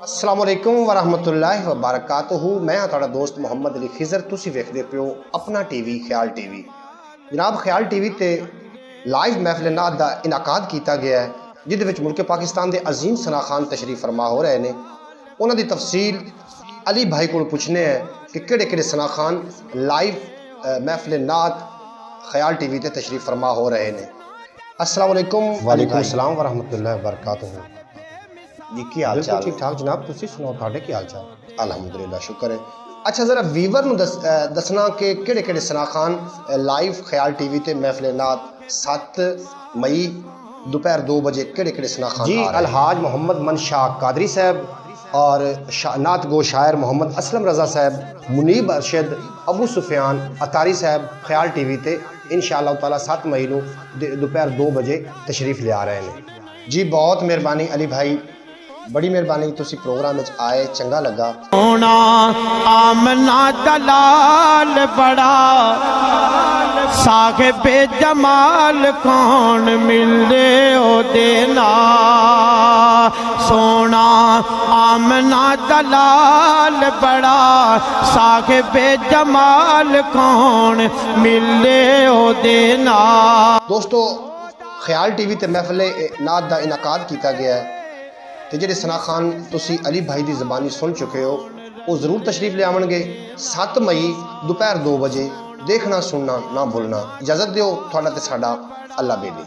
अस्सलामुअलैकुम वरहमतुल्लाहि वबरकातुहू। मैं हाँ तुहाडा दोस्त मोहम्मद अली खिजर। तुसी वेखदे पियो अपना टीवी ख्याल टीवी। जनाब ख्याल टीवी ते लाइव महफिल नात दा इनाकाद किया गया है, जिहदे विच मुल्क पाकिस्तान के अजीम सना खान तशरीफ फरमा हो रहे हैं। उन्हां दी तफसील अली भाई को पुछने हैं कि किहड़े किहड़े सना खान लाइव महफिल नात ख्याल टीवी ते तशरीफ फरमा हो रहे हैं। अस्सलामुअलैकुम। वालेकुम सलाम वरहमतुल्लाहि वबरकातुहू। जी की हाल चाल? ठीक ठाक जनाब, तुसी सुनाओ तुहाडे की हाल चाल? अल्हम्दुलिल्लाह, शुक्र है। अच्छा जरा वीवर नूं दसना कि किहड़े किहड़े सना खान लाइव ख्याल टीवी ते महफिल नात 7 मई दोपहर 2 बजे किहड़े किहड़े सना खान? जी अलहाज मोहम्मद मनशा कादरी साहब और नात गो शायर मोहम्मद असलम रजा साहब, मुनीब अरशद, अबू सुफियान अतारी साहब ख्याल टीवी ते इंशाअल्लाह ताला 7 मई नूं दोपहर 2 बजे तशरीफ ले आ रहे हैं। जी बहुत मेहरबानी अली भाई, बड़ी मेहरबानी, तुसी प्रोग्राम में आए, चंगा लगा। सोना आमना दलाल बड़ा साहिबे जमाल कौन मिले ओ देना। सोना आमना दलाल बड़ा साहिबे जमाल कौन मिले ओ देना। दोस्तों ख्याल टीवी ते महफिल नात दा इनाकाद किया गया है तो जेडे सना खान तुसी अली भाई की ज़बानी सुन चुके हो वो जरूर तशरीफ ले आवणगे 7 मई दोपहर 2 बजे। देखना सुनना ना भूलना। इजाज़त दियो, थोड़ा ते साडा अल्लाह बेली।